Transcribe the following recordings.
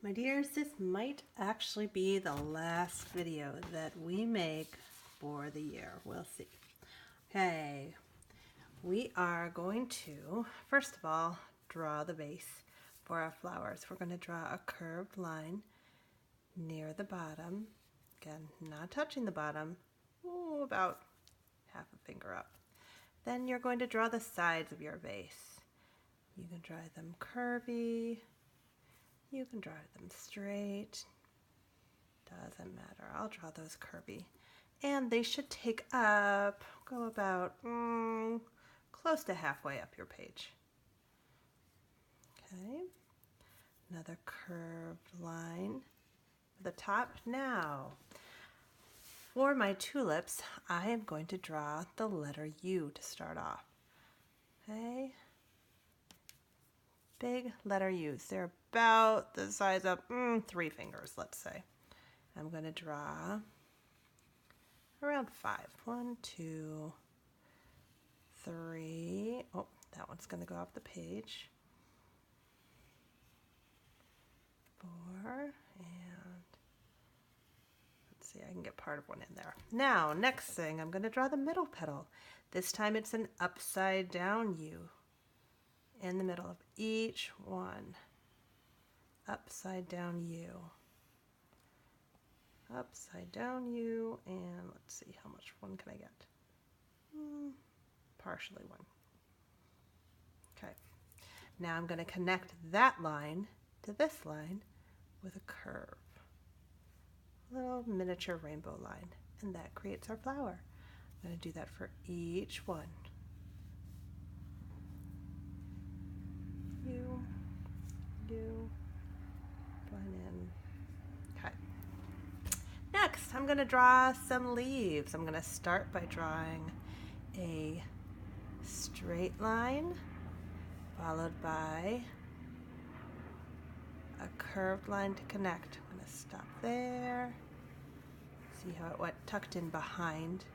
My dears, this might actually be the last video that we make for the year. We'll see. Okay, we are going to, first of all, draw the base for our flowers. We're going to draw a curved line near the bottom. Again, not touching the bottom, about half a finger up. Then you're going to draw the sides of your vase. You can draw them curvy. You can draw them straight. Doesn't matter. I'll draw those curvy. And they should take up, go about close to halfway up your page. Okay. Another curved line at the top. Now, for my tulips, I am going to draw the letter U to start off. Okay. Big letter U's. They're about the size of 3 fingers, let's say. I'm going to draw around 5. 1, 2, 3. Oh, that one's going to go off the page. 4, and let's see, I can get part of one in there. Now, next thing, I'm going to draw the middle petal. This time it's an upside down U in the middle of each one. Upside down U. Upside down U, and let's see, how much one can I get? Partially one. Okay. Now I'm going to connect that line to this line with a curve. A little miniature rainbow line, and that creates our flower. I'm going to do that for each one. U, one in. Okay. Next, I'm going to draw some leaves. I'm going to start by drawing a straight line, followed by a curved line to connect. I'm going to stop there. See how it went tucked in behind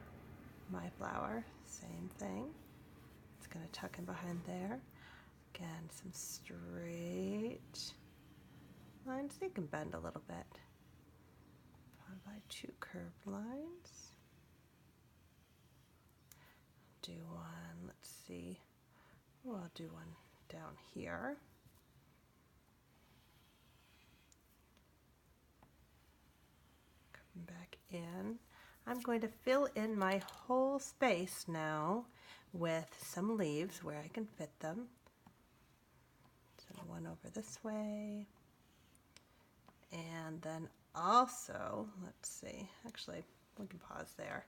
my flower. Same thing. It's going to tuck in behind there. Again, some straight lines. You can bend a little bit. Followed by 2 curved lines. Do one, let's see. Oh, I'll do one down here. Come back in. I'm going to fill in my whole space now with some leaves where I can fit them. One over this way, and then also, let's see, actually we can pause there.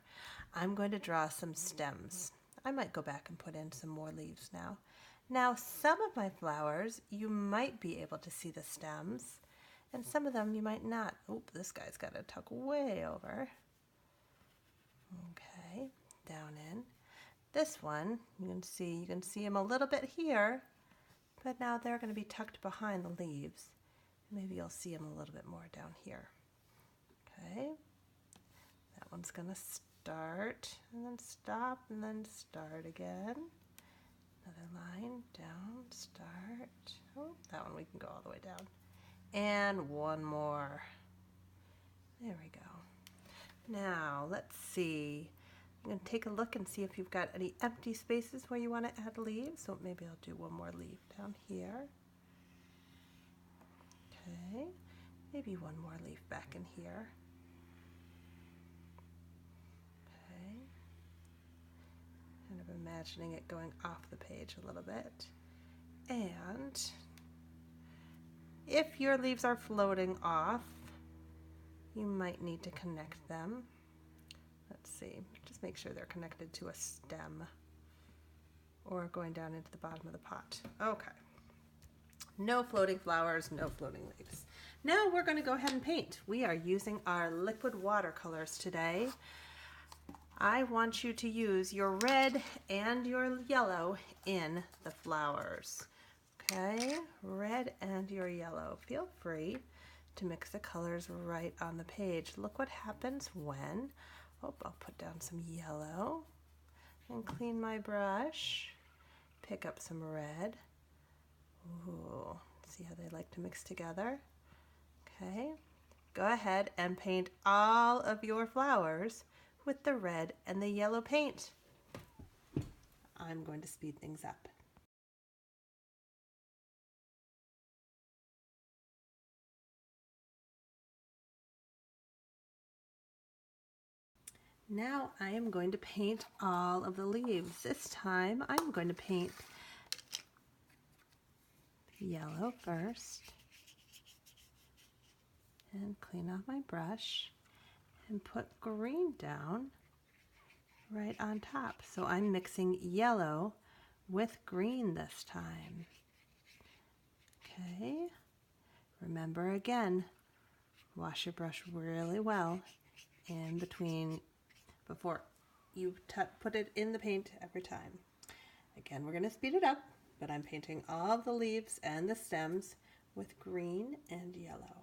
I'm going to draw some stems. I might go back and put in some more leaves now. Now, some of my flowers you might be able to see the stems, and some of them you might not. Oop, this guy's got to tuck way over. Okay, down in. This one, you can see him a little bit here. But now they're going to be tucked behind the leaves. Maybe you'll see them a little bit more down here. Okay. That one's going to start and then stop and then start again. Another line, down, start. Oh, that one we can go all the way down. And one more. There we go. Now, let's see. I'm going to take a look and see if you've got any empty spaces where you want to add leaves. So maybe I'll do one more leaf down here. Okay, maybe one more leaf back in here. Okay, kind of imagining it going off the page a little bit. And if your leaves are floating off, you might need to connect them. Let's see, just make sure they're connected to a stem or going down into the bottom of the pot. Okay. No floating flowers, no floating leaves. Now we're going to go ahead and paint. We are using our liquid watercolors today. I want you to use your red and your yellow in the flowers. Okay, red and your yellow. Feel free to mix the colors right on the page. Look what happens when I'll put down some yellow and clean my brush. Pick up some red. Ooh, see how they like to mix together? Okay, go ahead and paint all of your flowers with the red and the yellow paint. I'm going to speed things up. Now I am going to paint all of the leaves. This time I'm going to paint yellow first and clean off my brush and put green down right on top. So I'm mixing yellow with green this time. Okay, remember again, wash your brush really well in between before you put it in the paint every time. Again, we're going to speed it up, but I'm painting all the leaves and the stems with green and yellow.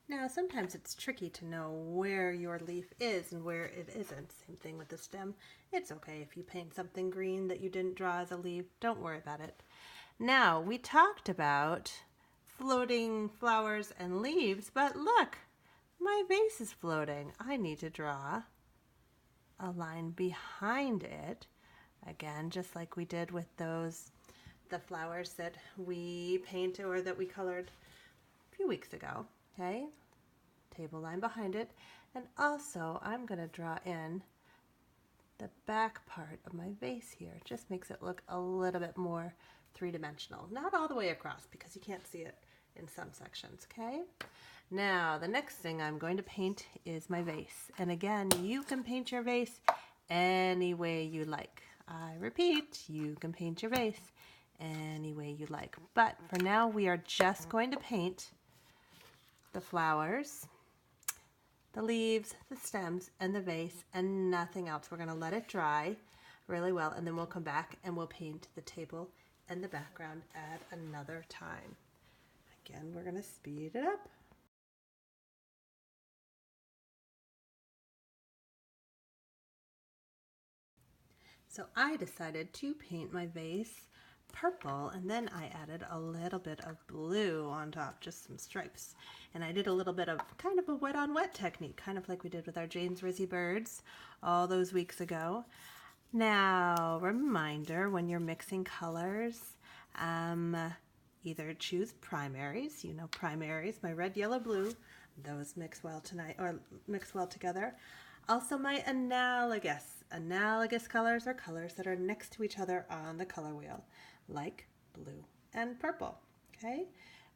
Now, sometimes it's tricky to know where your leaf is and where it isn't. Same thing with the stem. It's okay if you paint something green that you didn't draw as a leaf. Don't worry about it. Now, we talked about floating flowers and leaves, but look, my vase is floating. I need to draw a line behind it. Again, just like we did with the flowers that we painted or that we colored a few weeks ago. Okay, table line behind it. And also I'm going to draw in the back part of my vase here. It just makes it look a little bit more three-dimensional. Not all the way across because you can't see it in some sections, okay? Now, the next thing I'm going to paint is my vase. And again, you can paint your vase any way you like. I repeat, you can paint your vase any way you like. But for now, we are just going to paint the flowers, the leaves, the stems, and the vase, and nothing else. We're going to let it dry really well, and then we'll come back and we'll paint the table and the background at another time. Again, we're going to speed it up. So I decided to paint my vase purple, and then I added a little bit of blue on top, just some stripes. And I did a little bit of kind of a wet on wet technique, kind of like we did with our Jane's Rizzy birds all those weeks ago. Now, reminder, when you're mixing colors, either choose primaries, you know primaries, my red, yellow, blue, those mix well tonight, or mix well together. Also my analogous colors are colors that are next to each other on the color wheel, like blue and purple, okay?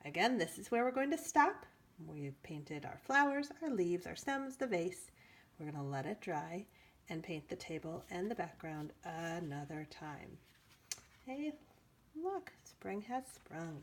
Again, this is where we're going to stop. We've painted our flowers, our leaves, our stems, the vase. We're gonna let it dry and paint the table and the background another time. Hey, look, spring has sprung.